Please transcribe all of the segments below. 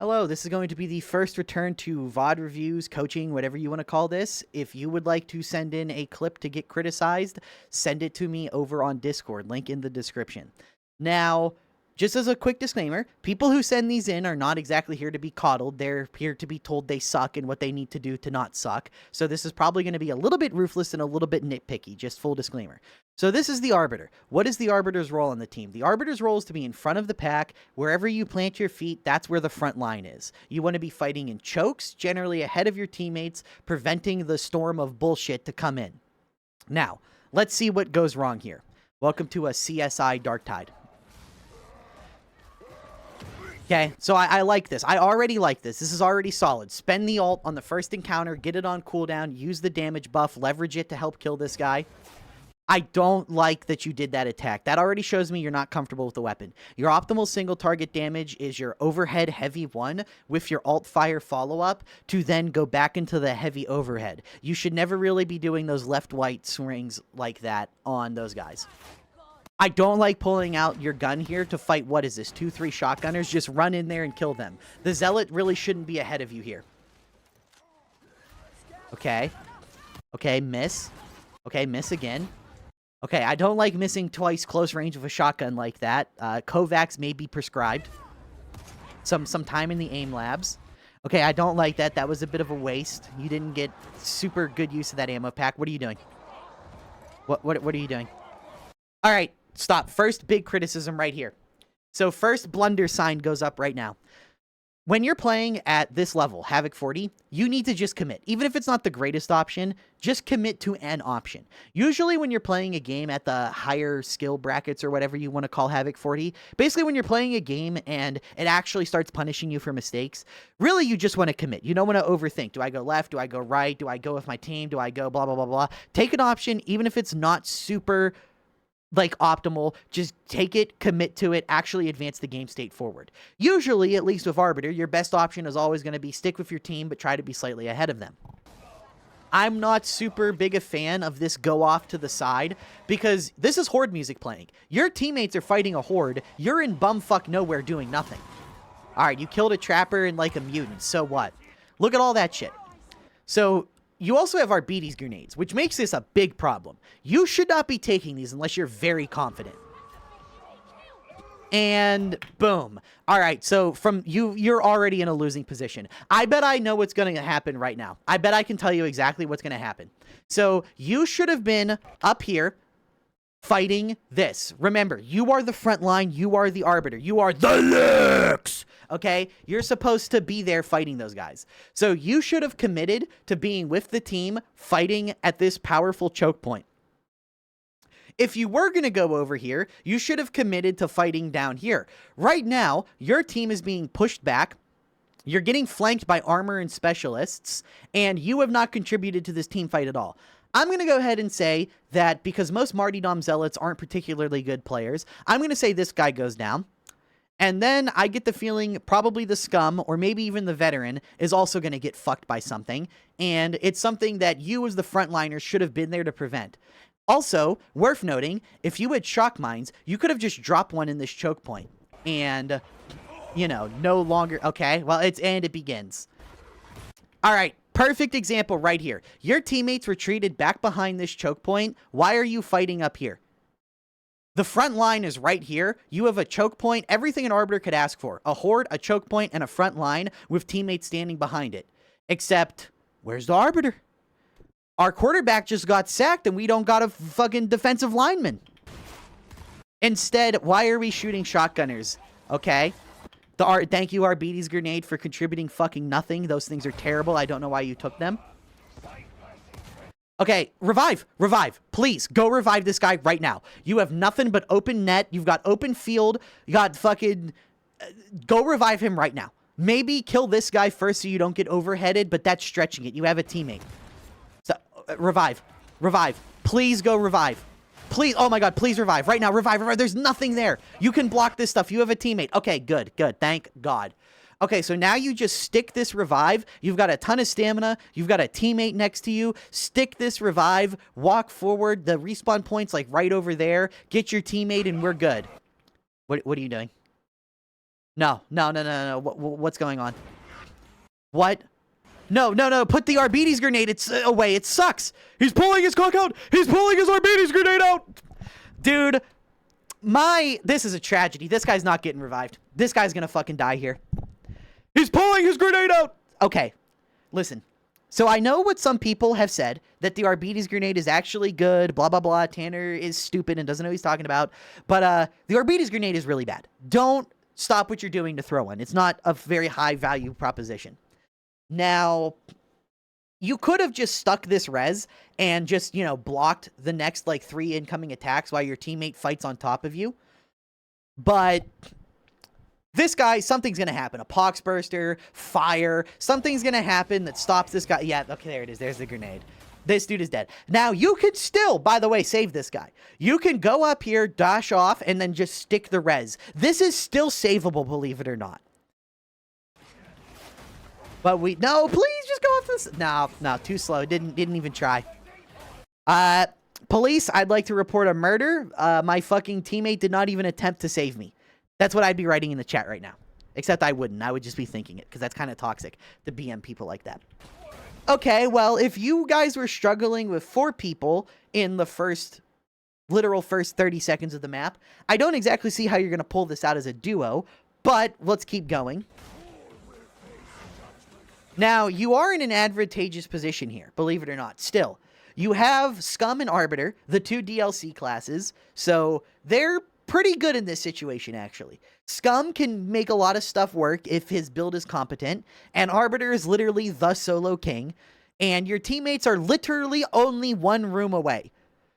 Hello, this is going to be the first return to VOD reviews, coaching, whatever you want to call this. If you would like to send in a clip to get criticized, send it to me over on Discord, link in the description. Now, just as a quick disclaimer, people who send these in are not exactly here to be coddled. They're here to be told they suck and what they need to do to not suck. So this is probably going to be a little bit ruthless and a little bit nitpicky, just full disclaimer. So this is the Arbiter. What is the Arbiter's role on the team? The Arbiter's role is to be in front of the pack. Wherever you plant your feet, that's where the front line is. You want to be fighting in chokes, generally ahead of your teammates, preventing the storm of bullshit to come in. Now, let's see what goes wrong here. Welcome to a CSI darktide. Okay, so I like this. I already like this. This is already solid. Spend the ult on the first encounter, get it on cooldown, use the damage buff, leverage it to help kill this guy. I don't like that you did that attack. That already shows me you're not comfortable with the weapon. Your optimal single target damage is your overhead heavy one with your alt fire follow-up to then go back into the heavy overhead. You should never really be doing those left-right swings like that on those guys. I don't like pulling out your gun here to fight, what is this, 2-3 shotgunners? Just run in there and kill them. The Zealot really shouldn't be ahead of you here. Okay. Okay, miss. Okay, miss again. Okay, I don't like missing twice close range of a shotgun like that. Kovacs may be prescribed. Some time in the aim labs. Okay, I don't like that. That was a bit of a waste. You didn't get super good use of that ammo pack. What are you doing? What are you doing? All right. Stop. First big criticism right here. So first blunder sign goes up right now. When you're playing at this level, Havoc 40, you need to just commit. Even if it's not the greatest option, just commit to an option. Usually when you're playing a game at the higher skill brackets or whatever you want to call Havoc 40, basically when you're playing a game and it actually starts punishing you for mistakes, really you just want to commit. You don't want to overthink. Do I go left? Do I go right? Do I go with my team? Do I go blah, blah, blah, blah? Take an option, even if it's not super optimal, just take it, commit to it, actually advance the game state forward. Usually, at least with Arbiter, your best option is always going to be stick with your team, but try to be slightly ahead of them. I'm not super big a fan of this go off to the side because this is horde music playing. Your teammates are fighting a horde. You're in bumfuck nowhere doing nothing. All right, you killed a trapper and like a mutant. So what? Look at all that shit. So you also have Arbiter's grenades, which makes this a big problem. You should not be taking these unless you're very confident. And boom. All right, so from you're already in a losing position. I bet I know what's going to happen right now. I bet I can tell you exactly what's going to happen. So you should have been up here fighting this. Remember, you are the front line. You are the Arbiter. You are the Lux. Okay? You're supposed to be there fighting those guys. So you should have committed to being with the team fighting at this powerful choke point. If you were going to go over here, you should have committed to fighting down here. Right now, your team is being pushed back. You're getting flanked by armor and specialists, and you have not contributed to this team fight at all. I'm going to go ahead and say that because most Martyrdom Zealots aren't particularly good players, I'm going to say this guy goes down. And then I get the feeling probably the scum or maybe even the veteran is also going to get fucked by something. And it's something that you as the frontliners should have been there to prevent. Also, worth noting, if you had shock mines, you could have just dropped one in this choke point. And, you know, no longer... Okay, well, it begins. All right, perfect example right here. Your teammates retreated back behind this choke point. Why are you fighting up here? The front line is right here. You have a choke point, everything an Arbiter could ask for. A horde, a choke point, and a front line with teammates standing behind it. Except, where's the Arbiter? Our quarterback just got sacked and we don't got a fucking defensive lineman. Instead, why are we shooting shotgunners? Okay. Thank you, Arbiter's grenade, for contributing fucking nothing. Those things are terrible. I don't know why you took them. Okay, revive. Please, go revive this guy right now. You have nothing but open net. You've got open field. You got fucking... go revive him right now. Maybe kill this guy first so you don't get overheaded, but that's stretching it. You have a teammate. So, revive. Please go revive. Please, oh my god, please revive. Right now, revive. There's nothing there. You can block this stuff. You have a teammate. Okay, good. Thank God. Okay, so now you just stick this revive. You've got a ton of stamina. You've got a teammate next to you. Stick this revive. Walk forward. The respawn point's like right over there. Get your teammate and we're good. What are you doing? No. What's going on? What? No. Put the Arbites grenade away. It sucks. He's pulling his cock out. He's pulling his Arbites grenade out. Dude, this is a tragedy. This guy's not getting revived. This guy's gonna fucking die here. He's pulling his grenade out. Okay, listen. So I know what some people have said, that the Arbites grenade is actually good, blah, blah, blah. Tanner is stupid and doesn't know what he's talking about. But the Arbites grenade is really bad. Don't stop what you're doing to throw one. It's not a very high value proposition. Now, you could have just stuck this res and just, you know, blocked the next, like, 3 incoming attacks while your teammate fights on top of you. But this guy, something's going to happen. A pox burster, fire, something's going to happen that stops this guy. Yeah, okay, there it is. There's the grenade. This dude is dead. Now, you could still, by the way, save this guy. You can go up here, dash off, and then just stick the res. This is still savable, believe it or not. But no, please just go off this. No, too slow. Didn't even try. Police, I'd like to report a murder. My fucking teammate did not even attempt to save me. That's what I'd be writing in the chat right now. Except I wouldn't. I would just be thinking it, because that's kind of toxic to BM people like that. Okay, well, if you guys were struggling with 4 people in the literal first 30 seconds of the map, I don't exactly see how you're going to pull this out as a duo, but let's keep going. Now, you are in an advantageous position here, believe it or not. Still, you have Scum and Arbiter, the 2 DLC classes, so they're pretty good in this situation, actually. Scum can make a lot of stuff work if his build is competent, and Arbiter is literally the solo king, and your teammates are literally only 1 room away.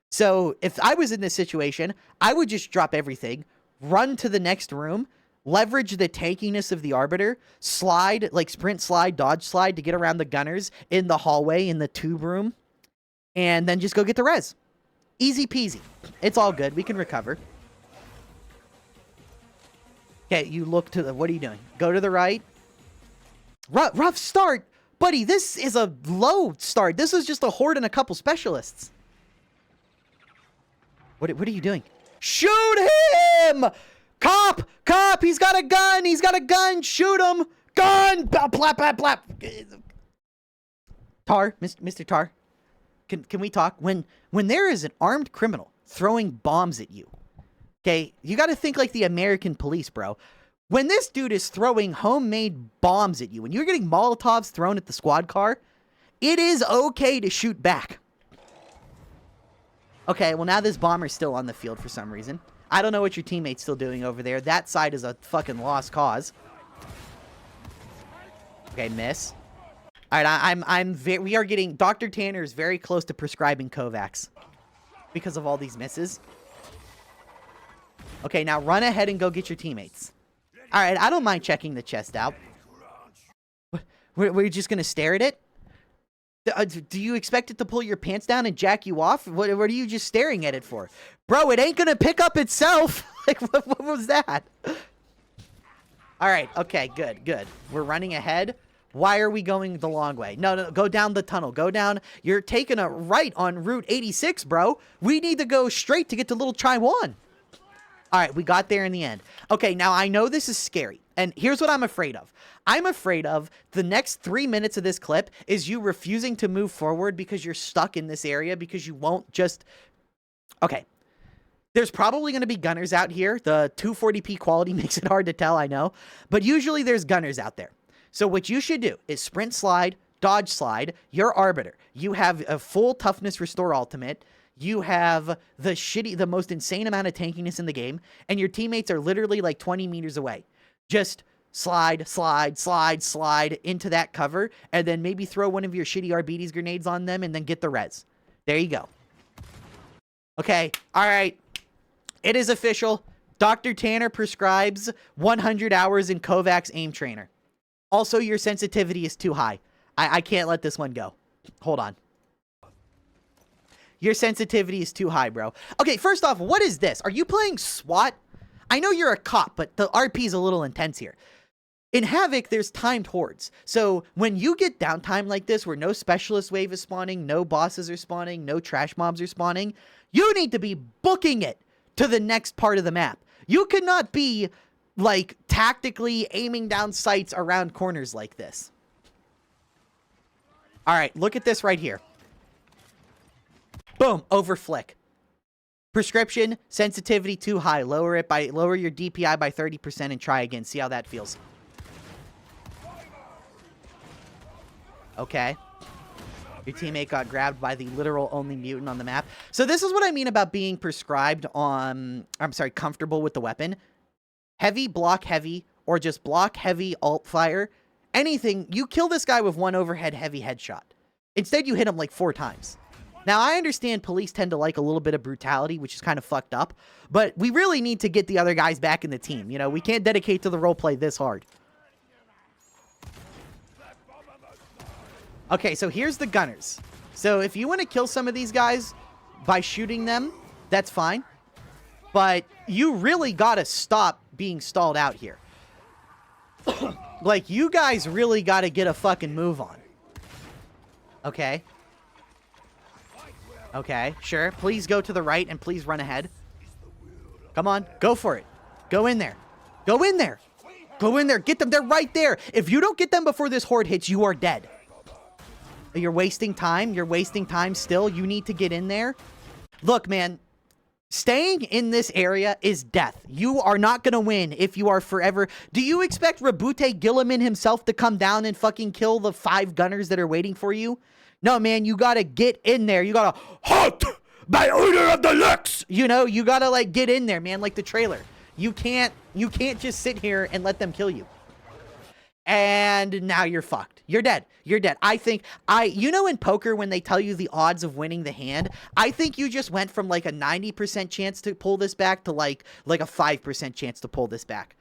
So, if I was in this situation, I would just drop everything, run to the next room, leverage the tankiness of the Arbiter, slide, like sprint slide, dodge slide to get around the gunners in the hallway in the tube room, and then just go get the res. Easy peasy. It's all good. We can recover. Okay, you look to the... What are you doing? Go to the right. Rough start. Buddy, this is a low start. This is just a horde and a couple specialists. What are you doing? Shoot him! Cop! Cop! He's got a gun! He's got a gun! Shoot him! Gun! Blap, blap, blap, blap. Tar, Mr. Tar, can we talk? When there is an armed criminal throwing bombs at you, okay, you got to think like the American police, bro. When this dude is throwing homemade bombs at you, and you're getting Molotovs thrown at the squad car, it is okay to shoot back. Okay, well now this bomber's still on the field for some reason. I don't know what your teammate's still doing over there. That side is a fucking lost cause. Okay, miss. All right, we are getting... Dr. Tanner is very close to prescribing Kovacs because of all these misses. Okay, now run ahead and go get your teammates. All right, I don't mind checking the chest out. We're just going to stare at it? Do you expect it to pull your pants down and jack you off? What are you just staring at it for? Bro, it ain't going to pick up itself. Like, what was that? All right, okay, good. We're running ahead. Why are we going the long way? No, go down the tunnel. Go down. You're taking a right on Route 86, bro. We need to go straight to get to Little Taiwan. All right, we got there in the end. Okay, now I know this is scary, and here's what I'm afraid of. I'm afraid of the next 3 minutes of this clip is you refusing to move forward because you're stuck in this area because you won't just... Okay. There's probably going to be gunners out here. The 240p quality makes it hard to tell, I know. But usually there's gunners out there. So what you should do is sprint slide, dodge slide, your Arbiter. You have a full toughness restore ultimate. You have the most insane amount of tankiness in the game, and your teammates are literally like 20 meters away. Just slide into that cover, and then maybe throw one of your shitty Arbites grenades on them, and then get the res. There you go. Okay, all right. It is official. Dr. Tanner prescribes 100 hours in Kovacs Aim Trainer. Also, your sensitivity is too high. I can't let this one go. Hold on. Your sensitivity is too high, bro. Okay, first off, what is this? Are you playing SWAT? I know you're a cop, but the RP is a little intense here. In Havoc, there's timed hordes. So when you get downtime like this, where no specialist wave is spawning, no bosses are spawning, no trash mobs are spawning, you need to be booking it to the next part of the map. You cannot be like, tactically aiming down sights around corners like this. All right, look at this right here. Boom, over flick. Prescription, sensitivity too high. Lower your DPI by 30% and try again. See how that feels. Okay. Your teammate got grabbed by the literal only mutant on the map. So this is what I mean about being prescribed on... I'm sorry, comfortable with the weapon. Heavy, block heavy, or just block heavy, alt fire. Anything. You kill this guy with one overhead heavy headshot. Instead, you hit him like 4 times. Now, I understand police tend to like a little bit of brutality, which is kind of fucked up. But we really need to get the other guys back in the team. You know, we can't dedicate to the roleplay this hard. Okay, so here's the gunners. So if you want to kill some of these guys by shooting them, that's fine. But you really got to stop being stalled out here. Like, you guys really got to get a fucking move on. Okay. Okay, sure. Please go to the right and please run ahead. Come on, go for it. Go in there. Go in there. Go in there. Get them. They're right there. If you don't get them before this horde hits, you are dead. You're wasting time. You're wasting time still. You need to get in there. Look, man. Staying in this area is death. You are not going to win if you are forever. Do you expect Rabute Gilliman himself to come down and fucking kill the 5 gunners that are waiting for you? No, man, you got to get in there. You got to halt by order of the Lux. You know, you got to like get in there, man, like the trailer. You can't just sit here and let them kill you. And now you're fucked. You're dead. You're dead. I think you know, in poker, when they tell you the odds of winning the hand, I think you just went from like a 90% chance to pull this back to like a 5% chance to pull this back.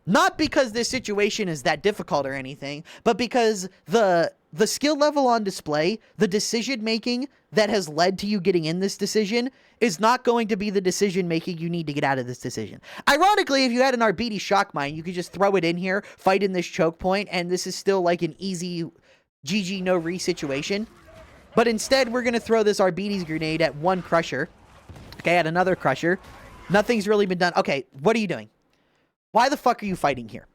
Not because this situation is that difficult or anything, but because the skill level on display, the decision making that has led to you getting in this decision is not going to be the decision making you need to get out of this decision. Ironically, if you had an Arbiter shock mine, you could just throw it in here, fight in this choke point, and this is still like an easy GG no re situation. But instead, we're going to throw this Arbiter's grenade at one crusher. Okay, at another crusher. Nothing's really been done. Okay, what are you doing? Why the fuck are you fighting here?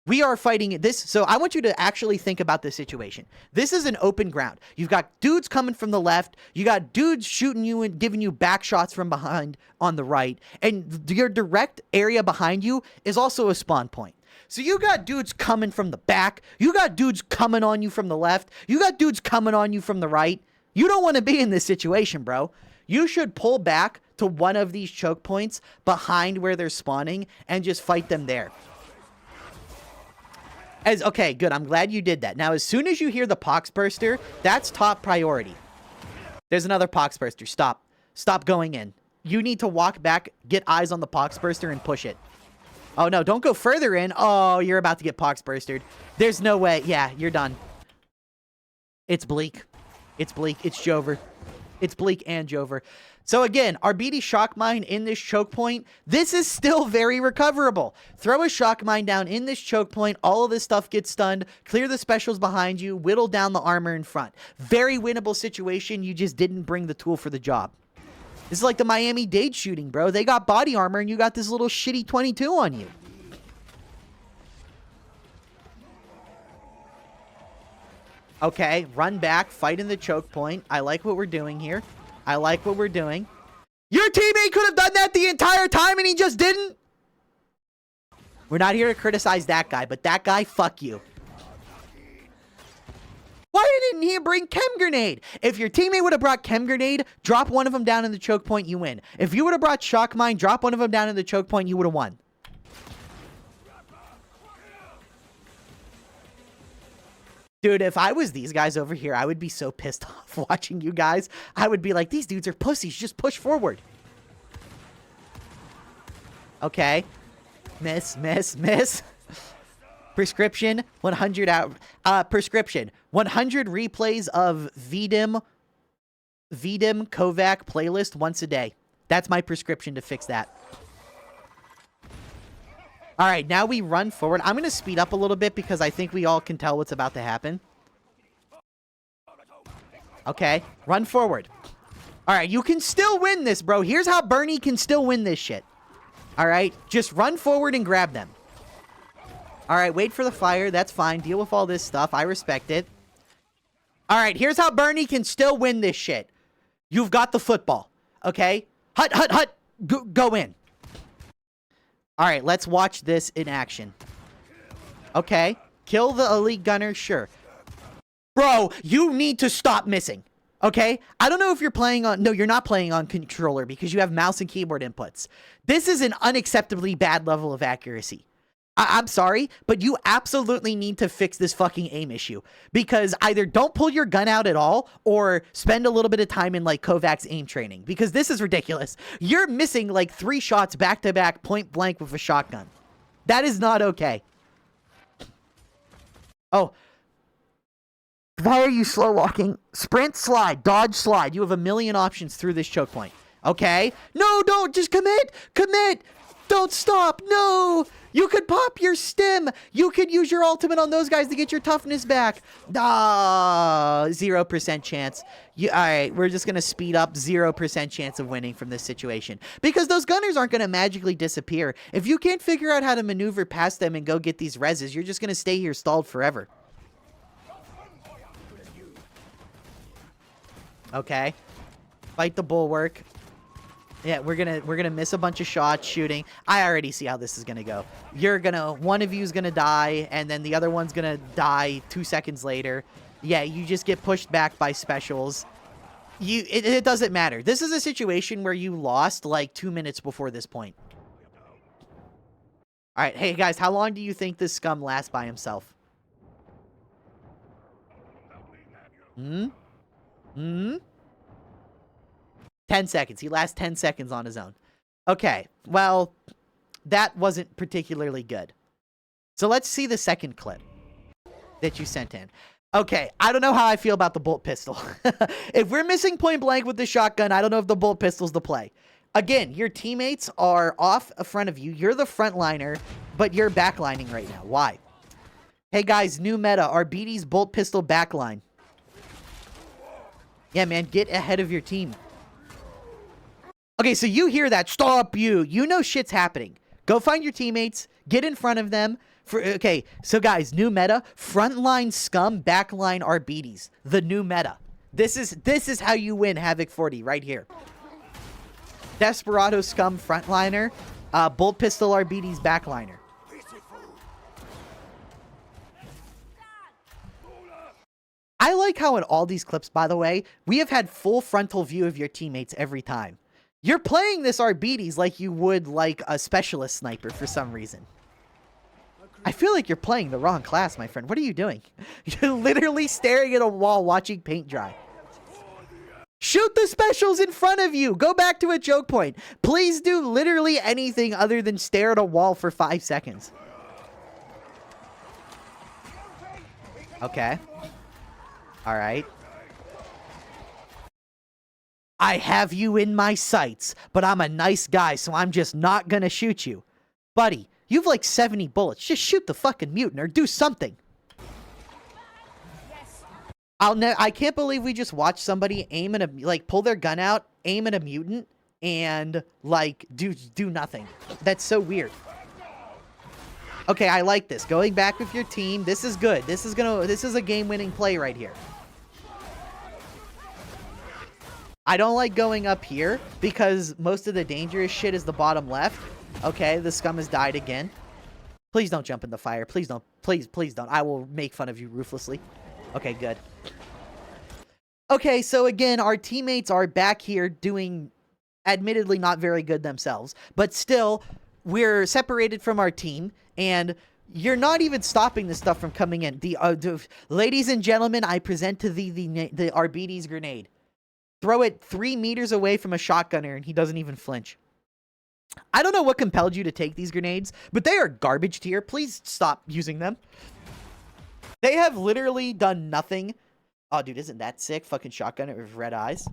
We are fighting this. So I want you to actually think about this situation. This is an open ground. You've got dudes coming from the left. You got dudes shooting you and giving you back shots from behind on the right. And your direct area behind you is also a spawn point. So you got dudes coming from the back. You got dudes coming on you from the left. You got dudes coming on you from the right. You don't want to be in this situation, bro. You should pull back to one of these choke points behind where they're spawning and just fight them there. Okay, good. I'm glad you did that. Now, as soon as you hear the Poxburster, that's top priority. There's another Poxburster. Stop. Stop going in. You need to walk back, get eyes on the Poxburster, and push it. Oh, no. Don't go further in. Oh, you're about to get Poxbursted. There's no way. Yeah, you're done. It's bleak. It's bleak. It's Jover. It's bleak and Jover. So again, Arbiter shock mine in this choke point. This is still very recoverable. Throw a shock mine down in this choke point. All of this stuff gets stunned. Clear the specials behind you. Whittle down the armor in front. Very winnable situation. You just didn't bring the tool for the job. This is like the Miami-Dade shooting, bro. They got body armor and you got this little shitty 22 on you. Okay, run back, fight in the choke point. I like what we're doing here. I like what we're doing. Your teammate could have done that the entire time and he just didn't. We're not here to criticize that guy, but that guy, fuck you. Why didn't he bring chem grenade? If your teammate would have brought chem grenade, drop one of them down in the choke point, you win. If you would have brought shock mine, drop one of them down in the choke point, you would have won. Dude, if I was these guys over here, I would be so pissed off watching you guys. I would be like, these dudes are pussies. Just push forward. Okay. Miss. Prescription, 100 out. Prescription, 100 replays of VDIM Kovac playlist once a day. That's my prescription to fix that. All right, now we run forward. I'm going to speed up a little bit because I think we all can tell what's about to happen. Okay, run forward. All right, you can still win this, bro. Here's how Bernie can still win this shit. All right, just run forward and grab them. All right, wait for the fire. That's fine. Deal with all this stuff. I respect it. All right, here's how Bernie can still win this shit. You've got the football, okay? Hut, hut, hut. Go in. All right, let's watch this in action. Okay, kill the elite gunner, sure. Bro, you need to stop missing, okay? I don't know if you're playing on... No, you're not playing on controller because you have mouse and keyboard inputs. This is an unacceptably bad level of accuracy. I'm sorry, but you absolutely need to fix this fucking aim issue. Because either don't pull your gun out at all, or spend a little bit of time in, like, Kovacs aim training. Because this is ridiculous. You're missing, like, 3 shots back-to-back, point-blank with a shotgun. That is not okay. Oh. Why are you slow walking? Sprint, slide, dodge, slide. You have a million options through this choke point. Okay? No, don't. Just commit. Commit. Don't stop. No. You could pop your stim. You could use your ultimate on those guys to get your toughness back. Ah, 0% chance. All right, we're just going to speed up. 0% chance of winning from this situation. Because those gunners aren't going to magically disappear. If you can't figure out how to maneuver past them and go get these reses, you're just going to stay here stalled forever. Okay. Fight the bulwark. Yeah, we're gonna miss a bunch of shots shooting. I already see how this is gonna go. One of you is gonna die, and then the other one's gonna die 2 seconds later. Yeah, you just get pushed back by specials. It doesn't matter. This is a situation where you lost like 2 minutes before this point. All right, hey guys, how long do you think this scum lasts by himself? 10 seconds. He lasts 10 seconds on his own. Okay, well, that wasn't particularly good. So let's see the second clip that you sent in. Okay, I don't know how I feel about the bolt pistol. If we're missing point blank with the shotgun, I don't know if the bolt pistol's the play. Again, your teammates are off in front of you. You're the frontliner, but you're backlining right now. Why? Hey guys, new meta. Arbiter's bolt pistol backline. Yeah, man, get ahead of your team. Okay, so you hear that. Stop you. You know shit's happening. Go find your teammates. Get in front of them. Okay, so guys, new meta. Frontline scum, backline Arbiters. The new meta. This is how you win Havoc 40 right here. Desperado scum frontliner. Bolt pistol Arbiters backliner. I like how in all these clips, by the way, we have had full frontal view of your teammates every time. You're playing this Arbiters like you would like a specialist sniper for some reason. I feel like you're playing the wrong class, my friend. What are you doing? You're literally staring at a wall watching paint dry. Shoot the specials in front of you. Go back to a choke point. Please do literally anything other than stare at a wall for 5 seconds. Okay. All right. I have you in my sights, but I'm a nice guy, so I'm just not gonna shoot you. Buddy, you've like 70 bullets. Just shoot the fucking mutant or do something. I can't believe we just watched somebody aim at pull their gun out, aim at a mutant, and like do nothing. That's so weird. Okay, I like this. Going back with your team. This is good. This is a game-winning play right here. I don't like going up here because most of the dangerous shit is the bottom left. Okay, the scum has died again. Please don't jump in the fire. Please don't. Please don't. I will make fun of you ruthlessly. Okay, good. Okay, so again, our teammates are back here doing admittedly not very good themselves, but still, we're separated from our team, and you're not even stopping this stuff from coming in. Ladies and gentlemen, I present to thee the Arbiter's grenade. Throw it 3 meters away from a shotgunner, and he doesn't even flinch. I don't know what compelled you to take these grenades, but they are garbage tier. Please stop using them. They have literally done nothing. Oh, dude, isn't that sick? Fucking shotgunner with red eyes.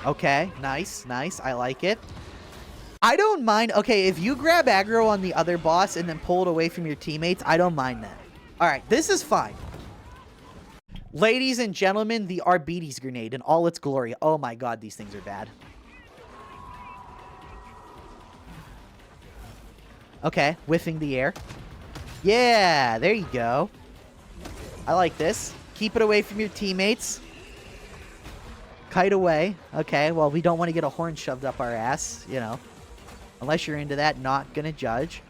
Okay, nice, nice. I like it. I don't mind. Okay, if you grab aggro on the other boss and then pull it away from your teammates, I don't mind that. All right, this is fine. Ladies and gentlemen, the Arbiter's grenade in all its glory. Oh my god, these things are bad. Okay, whiffing the air. Yeah, there you go. I like this. Keep it away from your teammates. Kite away. Okay, well, we don't want to get a horn shoved up our ass, you know. Unless you're into that, not gonna judge.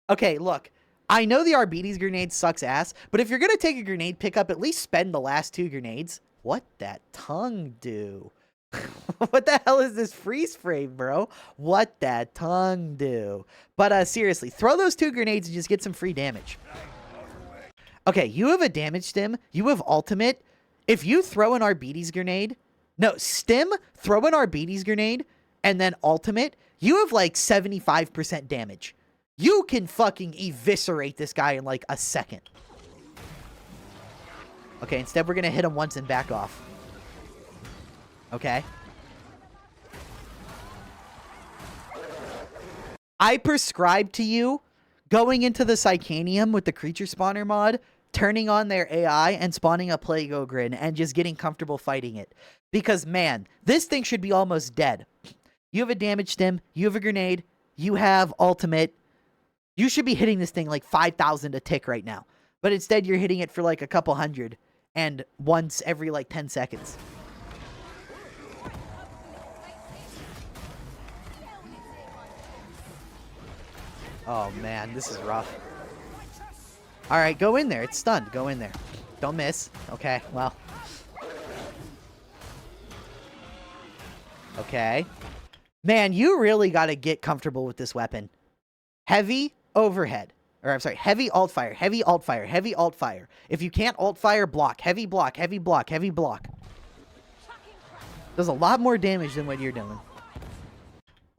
Okay, look. I know the Arbiter's grenade sucks ass, but if you're gonna take a grenade pickup, at least spend the last 2 grenades. What that tongue do? What the hell is this freeze frame, bro? What that tongue do? But seriously, throw those 2 grenades and just get some free damage. Okay, you have a damage stim. You have ultimate. If you throw an Arbiter's grenade, no, stim, throw an Arbiter's grenade, and then ultimate, you have like 75% damage. You can fucking eviscerate this guy in like a second. Okay, instead we're going to hit him once and back off. Okay. I prescribe to you going into the Psychanium with the creature spawner mod, turning on their AI and spawning a plague ogryn and just getting comfortable fighting it. Because, man, this thing should be almost dead. You have a damage stim, you have a grenade, you have ultimate. You should be hitting this thing like 5,000 a tick right now. But instead, you're hitting it for like a couple hundred and once every like 10 seconds. Oh, man, this is rough. All right, go in there. It's stunned. Go in there. Don't miss. Okay, well. Okay. Man, you really got to get comfortable with this weapon. Heavy overhead. Or, I'm sorry, heavy alt fire, heavy alt fire, heavy alt fire. If you can't alt fire, block. Heavy block, heavy block, heavy block. Does a lot more damage than what you're doing.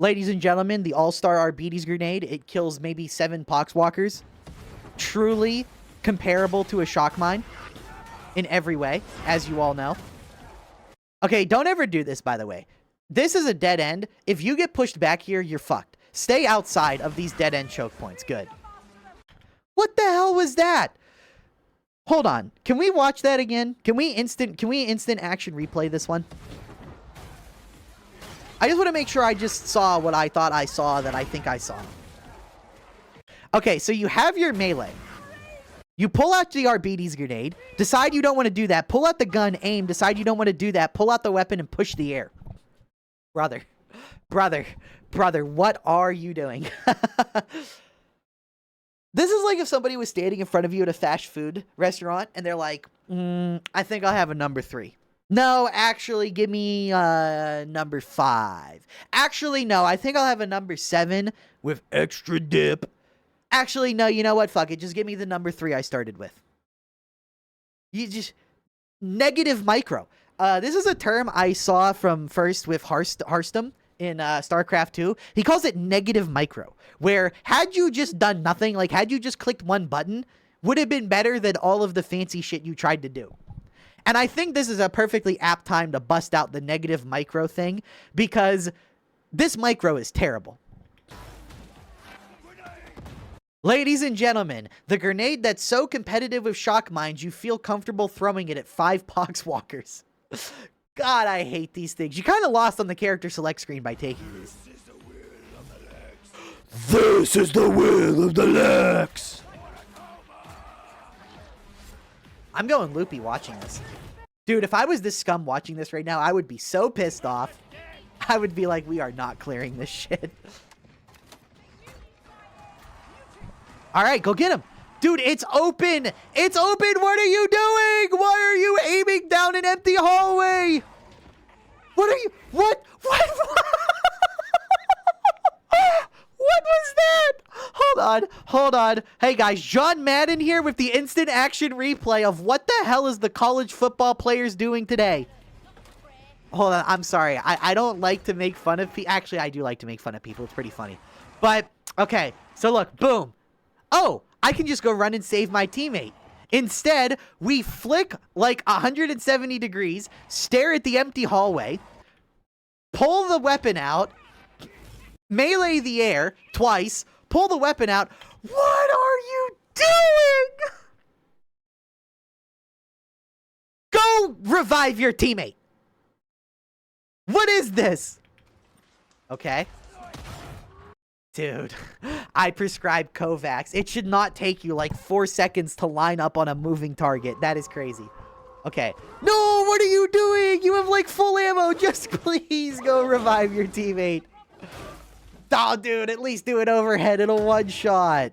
Ladies and gentlemen, the All-Star Arbiter's grenade, it kills maybe 7 poxwalkers. Truly comparable to a shock mine in every way, as you all know. Okay, don't ever do this, by the way. This is a dead end. If you get pushed back here, you're fucked. Stay outside of these dead end choke points. Good. What the hell was that? Hold on. Can we watch that again? Can we instant action replay this one? I just want to make sure I just saw what I thought I saw that I think I saw. Okay, so you have your melee. You pull out the Arbiter's grenade, decide you don't want to do that, pull out the gun, aim, decide you don't want to do that, pull out the weapon and push the air. Brother, what are you doing? This is like if somebody was standing in front of you at a fast food restaurant and they're like, I think I'll have a number 3. No, actually, give me number 5. Actually, no, I think I'll have a number 7 with extra dip. Actually, no, you know what? Fuck it. Just give me the number 3 I started with. You just... Negative micro. This is a term I saw from first with Harstum in StarCraft 2. He calls it negative micro, where had you just done nothing, like had you just clicked one button, would have been better than all of the fancy shit you tried to do. And I think this is a perfectly apt time to bust out the negative micro thing, because this micro is terrible. Ladies and gentlemen, the grenade that's so competitive with shock mines you feel comfortable throwing it at 5 poxwalkers. God, I hate these things. You kind of lost on the character select screen by taking these. This is the will of the Lex. I'm going loopy watching this. Dude, if I was this scum watching this right now, I would be so pissed off. I would be like, we are not clearing this shit. All right, go get him. Dude, it's open. It's open. What are you doing? Why are you aiming down an empty hallway? What are you? What? What? What was that? Hold on. Hey guys, John Madden here with the instant action replay of what the hell is the college football players doing today? Hold on, I'm sorry. I don't like to make fun of people. Actually, I do like to make fun of people. It's pretty funny. But, okay. So look, boom. Oh, I can just go run and save my teammate. Instead, we flick like 170 degrees, stare at the empty hallway, pull the weapon out, melee the air twice, pull the weapon out. What are you doing? Go revive your teammate. What is this? Okay. Dude, I prescribe Kovacs. It should not take you like 4 seconds to line up on a moving target. That is crazy. Okay. No, what are you doing? You have like full ammo. Just please go revive your teammate. Oh, dude, at least do it overhead. It'll one-shot.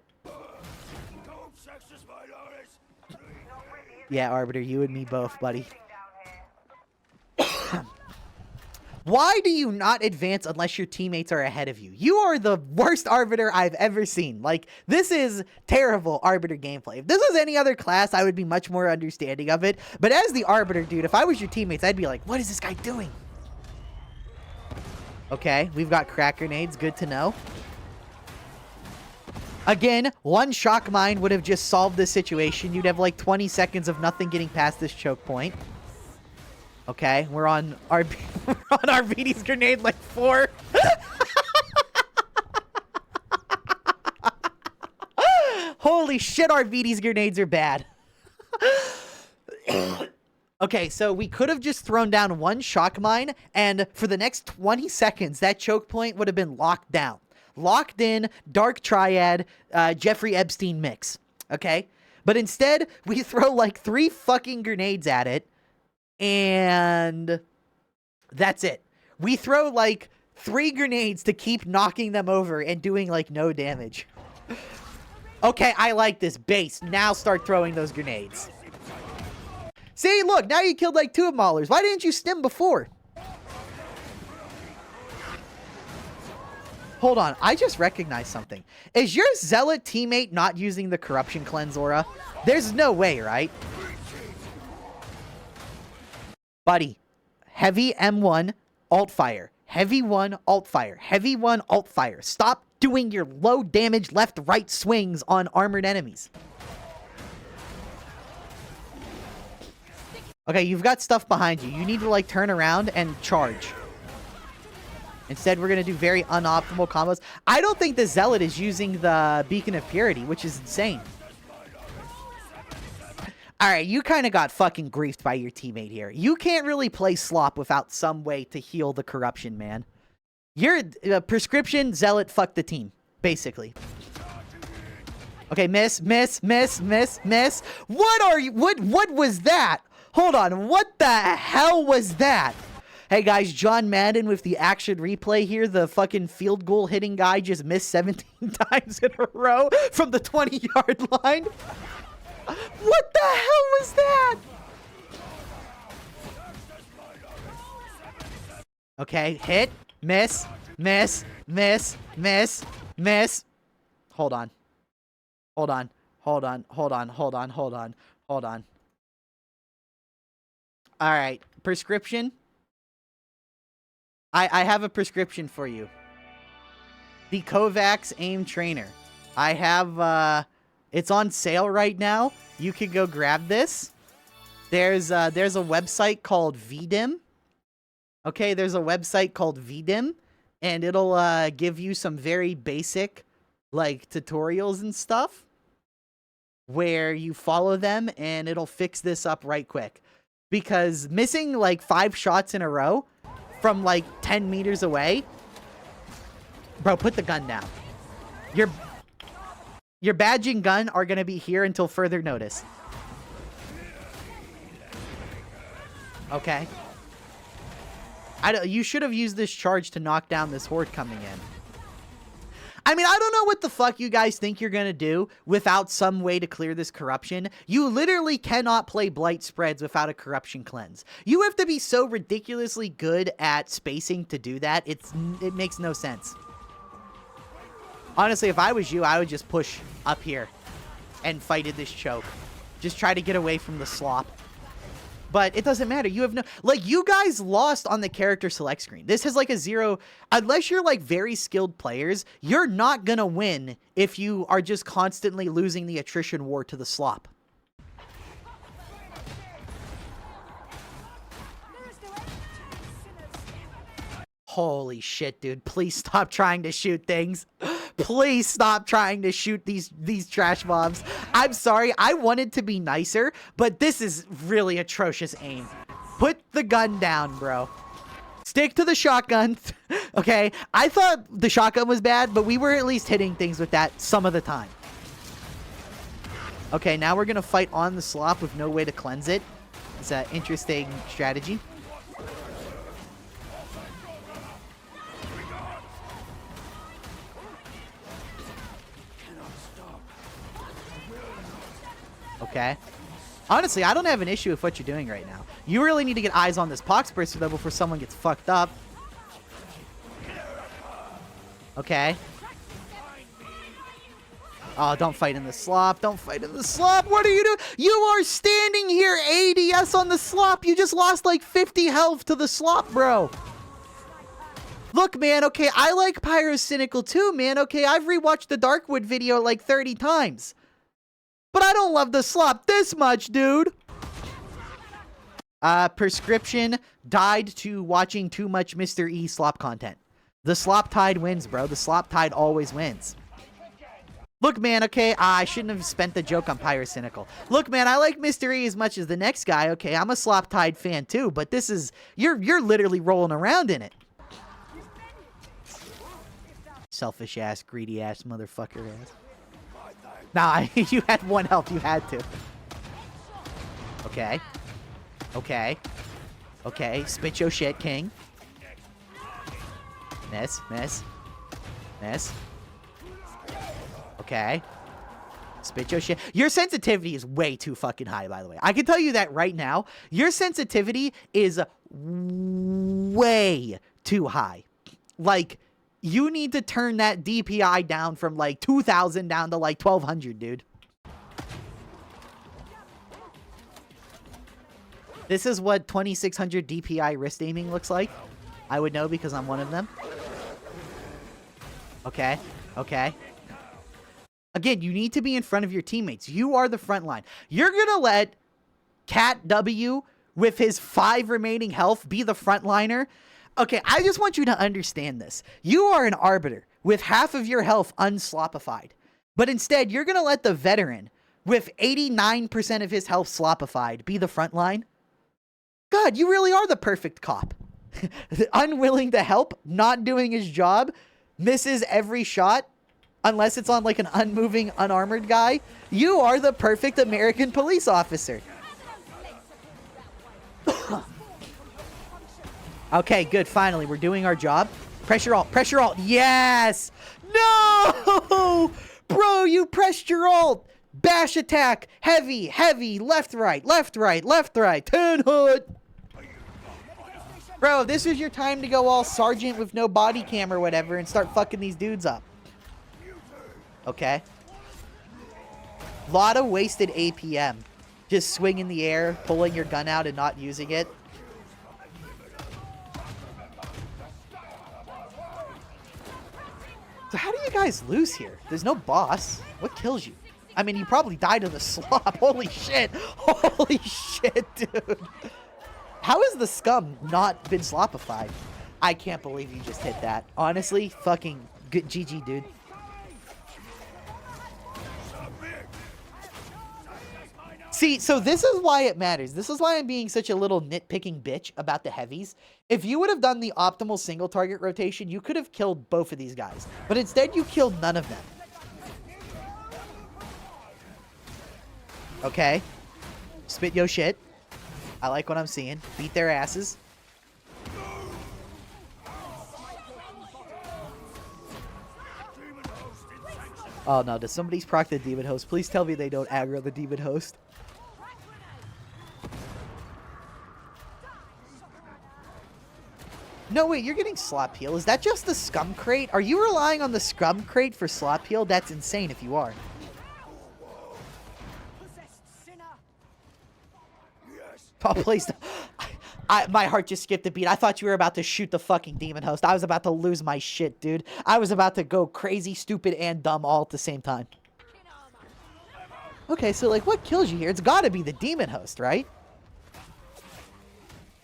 Yeah, Arbiter, you and me both, buddy. Why do you not advance unless your teammates are ahead of you? You are the worst Arbiter I've ever seen. Like, this is terrible Arbiter gameplay. If this was any other class, I would be much more understanding of it. But as the Arbiter, dude, if I was your teammates, I'd be like, what is this guy doing? Okay, we've got crack grenades. Good to know. Again, one shock mine would have just solved this situation. You'd have like 20 seconds of nothing getting past this choke point. Okay, we're on RBD's grenade like 4. Holy shit, RBD's grenades are bad. Okay, so we could have just thrown down one shock mine, and for the next 20 seconds, that choke point would have been locked down. Locked in, Dark Triad, Jeffrey Epstein mix. Okay? But instead, we throw like 3 fucking grenades at it, and that's it. We throw like 3 grenades to keep knocking them over and doing like no damage. Okay, I like this base. Now start throwing those grenades. See, look, now you killed like 2 maulers. Why didn't you stim before? Hold on, I just recognized something. Is your Zealot teammate not using the Corruption Cleanse aura? There's no way, right? Buddy, heavy M1, alt fire. Heavy 1, alt fire. Heavy 1, alt fire. Stop doing your low damage left-right swings on armored enemies. Okay, you've got stuff behind you. You need to, like, turn around and charge. Instead, we're going to do very unoptimal combos. I don't think the Zealot is using the Beacon of Purity, which is insane. Alright, you kind of got fucking griefed by your teammate here. You can't really play Slop without some way to heal the corruption, man. You're prescription Zealot, fuck the team, basically. Okay, miss. What are you? What was that? Hold on, what the hell was that? Hey guys, John Madden with the action replay here. The fucking field goal hitting guy just missed 17 times in a row from the 20-yard line. What the hell was that? Okay, hit, miss. Hold on. All right, prescription. I have a prescription for you. The Kovacs Aim Trainer. I have, it's on sale right now. You can go grab this. There's a website called VDIM. Okay, there's a website called VDIM, and it'll give you some very basic, like, tutorials and stuff where you follow them, and it'll fix this up right quick. Because missing, like, 5 shots in a row from, like, 10 meters away... Bro, put the gun down. Your badge and gun are going to be here until further notice. Okay. You should have used this charge to knock down this horde coming in. I mean, I don't know what the fuck you guys think you're going to do without some way to clear this corruption. You literally cannot play Blight spreads without a corruption cleanse. You have to be so ridiculously good at spacing to do that. It makes no sense. Honestly, if I was you, I would just push up here and fighted this choke. Just try to get away from the slop. But it doesn't matter. You have no... Like, you guys lost on the character select screen. This has, like, a 0... Unless you're, like, very skilled players, you're not gonna win if you are just constantly losing the attrition war to the slop. Holy shit, dude. Please stop trying to shoot things. Please stop trying to shoot these trash mobs. I'm sorry. I wanted to be nicer, but this is really atrocious aim. Put the gun down, bro. Stick to the shotgun. Okay, I thought the shotgun was bad, but we were at least hitting things with that some of the time. Okay, now we're gonna fight on the slop with no way to cleanse it. It's an interesting strategy. Okay. Honestly, I don't have an issue with what you're doing right now. You really need to get eyes on this Poxburster, though, before someone gets fucked up. Okay. Oh, don't fight in the slop. Don't fight in the slop. What are you doing? You are standing here ADS on the slop. You just lost like 50 health to the slop, bro. Look, man, okay, I like Pyrocynical too, man. Okay, I've rewatched the Darkwood video like 30 times. But I don't love the slop this much, dude. Prescription died to watching too much Mr. E slop content. The slop tide wins, bro. The slop tide always wins. Look, man, okay, I shouldn't have spent the joke on Pyrocynical. Look, man, I like Mr. E as much as the next guy, okay? I'm a slop tide fan too, but this is... You're literally rolling around in it. Selfish ass, greedy ass, motherfucker ass. Nah, you had one health. You had to. Okay. Okay. Okay. Spit your shit, king. Miss. Miss. Miss. Okay. Spit your shit. Your sensitivity is way too fucking high, by the way. I can tell you that right now. Your sensitivity is way too high. Like... You need to turn that DPI down from like 2,000 down to like 1,200, dude. This is what 2,600 DPI wrist aiming looks like. I would know because I'm one of them. Okay. Okay. Again, you need to be in front of your teammates. You are the front line. You're going to let Cat W with his 5 remaining health be the front liner? Okay, I just want you to understand this. You are an Arbiter with half of your health unslopified. But instead, you're going to let the veteran with 89% of his health slopified be the front line? God, you really are the perfect cop. Unwilling to help, not doing his job, misses every shot, unless it's on like an unmoving, unarmored guy. You are the perfect American police officer. Okay, good. Finally, we're doing our job. Pressure alt. Pressure alt. Yes! No! Bro, you pressed your alt. Bash attack. Heavy, heavy. Left, right. Left, right. Left, right. 10 hood. Bro, this is your time to go all sergeant with no body cam or whatever and start fucking these dudes up. Okay. Lot of wasted APM. Just swing in the air, pulling your gun out and not using it. So how do you guys lose here? There's no boss. What kills you? I mean, you probably died to the slop. Holy shit. Holy shit, dude. How has the scum not been slopified? I can't believe you just hit that. Honestly, fucking good GG, dude. See, so this is why it matters. This is why I'm being such a little nitpicking bitch about the heavies. If you would have done the optimal single target rotation, you could have killed both of these guys. But instead, you killed none of them. Okay. Spit yo shit. I like what I'm seeing. Beat their asses. Oh no, does somebody's proc the demon host? Please tell me they don't aggro the demon host. No, wait, you're getting slop heal. Is that just the scum crate? Are you relying on the scum crate for slop heal? That's insane if you are. Oh, please. My heart just skipped a beat. I thought you were about to shoot the fucking demon host. I was about to lose my shit, dude. I was about to go crazy, stupid, and dumb all at the same time. Okay, so, like, what kills you here? It's gotta be the demon host, right?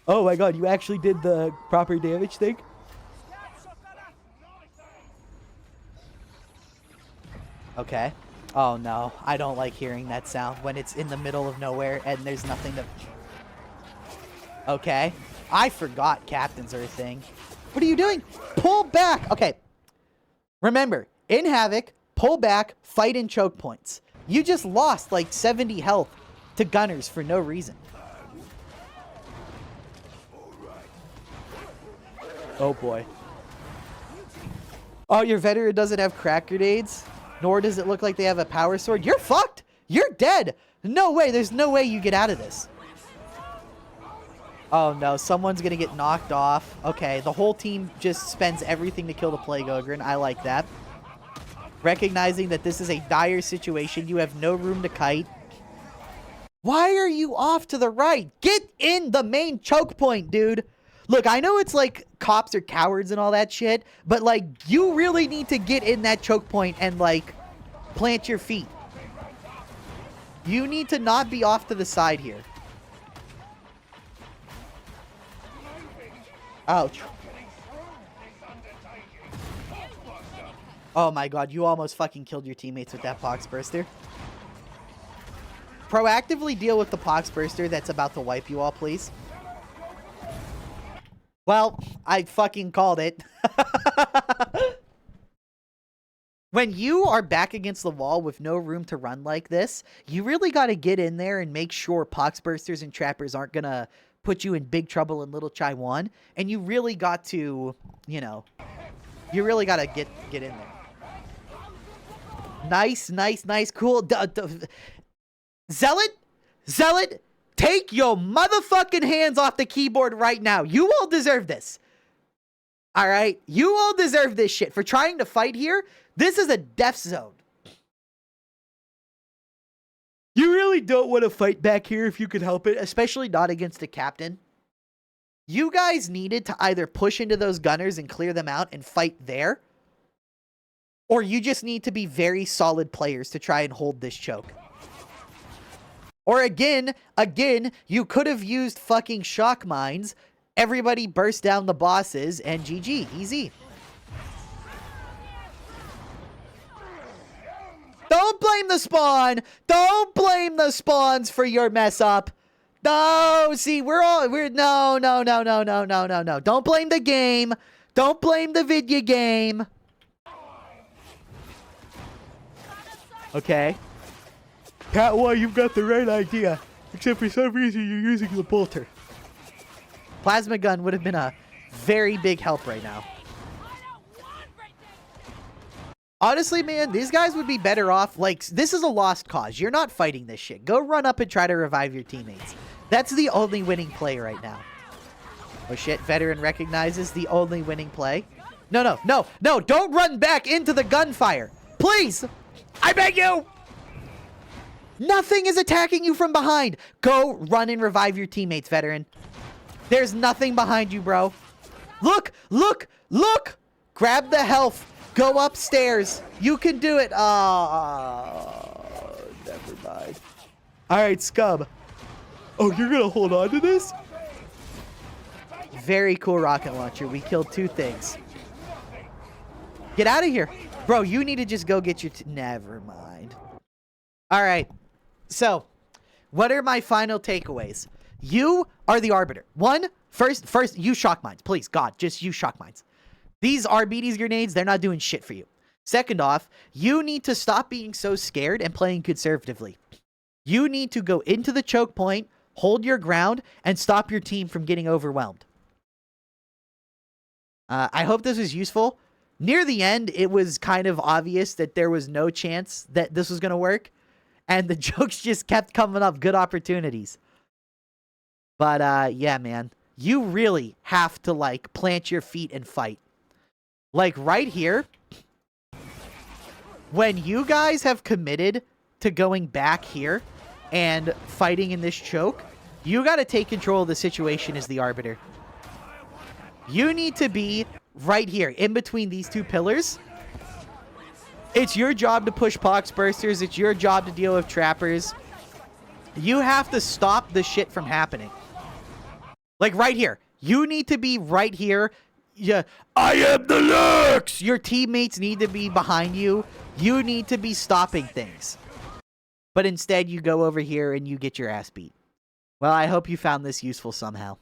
Oh my god, you actually did the proper damage thing? Okay. Oh no, I don't like hearing that sound when it's in the middle of nowhere and there's nothing to... Okay. I forgot captains are a thing. What are you doing? Pull back! Okay. Remember, in Havoc, pull back, fight in choke points. You just lost like 70 health to gunners for no reason. Oh boy. Oh, your veteran doesn't have crack grenades? Nor does it look like they have a power sword? You're fucked! You're dead! No way, there's no way you get out of this. Oh no, someone's gonna get knocked off. Okay, the whole team just spends everything to kill the Plague Ogryn. I like that. Recognizing that this is a dire situation, you have no room to kite. Why are you off to the right? Get in the main choke point, dude! Look, I know it's like cops are cowards and all that shit, but like you really need to get in that choke point and like plant your feet. You need to not be off to the side here. Ouch. Oh my god, you almost fucking killed your teammates with that pox burster. Proactively deal with the pox burster that's about to wipe you all, please. Well, I fucking called it. When you are back against the wall with no room to run like this, you really got to get in there and make sure poxbursters and trappers aren't going to put you in big trouble in Little Chai 1. And you really got to, you know, you really got to get in there. Nice, nice, nice, cool. Zealot? Zealot? Take your motherfucking hands off the keyboard right now. You all deserve this. All right? You all deserve this shit. For trying to fight here, this is a death zone. You really don't want to fight back here if you could help it, especially not against a captain. You guys needed to either push into those gunners and clear them out and fight there, or you just need to be very solid players to try and hold this choke. Or again, you could have used fucking shock mines. Everybody burst down the bosses and GG. Easy. Don't blame the spawn. Don't blame the spawns for your mess up. No, see, no. Don't blame the game. Don't blame the video game. Okay. Catwa, you've got the right idea. Except for some reason you're using the bolter. Plasma gun would have been a very big help right now. Honestly, man, these guys would be better off. Like, this is a lost cause. You're not fighting this shit. Go run up and try to revive your teammates. That's the only winning play right now. Oh shit, veteran recognizes the only winning play. No, don't run back into the gunfire. Please, I beg you. Nothing is attacking you from behind. Go run and revive your teammates, veteran. There's nothing behind you, bro. Look. Grab the health. Go upstairs. You can do it. Oh, never mind. All right, Scub. Oh, you're going to hold on to this? Very cool rocket launcher. We killed 2 things. Get out of here. Bro, you need to just go get your... Never mind. All right. So, what are my final takeaways? You are the Arbiter. First, use shock mines. Please, God, just use shock mines. These RBD's grenades, they're not doing shit for you. Second off, you need to stop being so scared and playing conservatively. You need to go into the choke point, hold your ground, and stop your team from getting overwhelmed. I hope this was useful. Near the end, it was kind of obvious that there was no chance that this was going to work. And the jokes just kept coming up. Good opportunities. But, yeah, man. You really have to, like, plant your feet and fight. Like, right here. When you guys have committed to going back here and fighting in this choke, you got to take control of the situation as the Arbiter. You need to be right here, in between these 2 pillars. It's your job to push poxbursters. It's your job to deal with trappers. You have to stop the shit from happening. Like right here. You need to be right here. Yeah, I am the Lux! Your teammates need to be behind you. You need to be stopping things. But instead, you go over here and you get your ass beat. Well, I hope you found this useful somehow.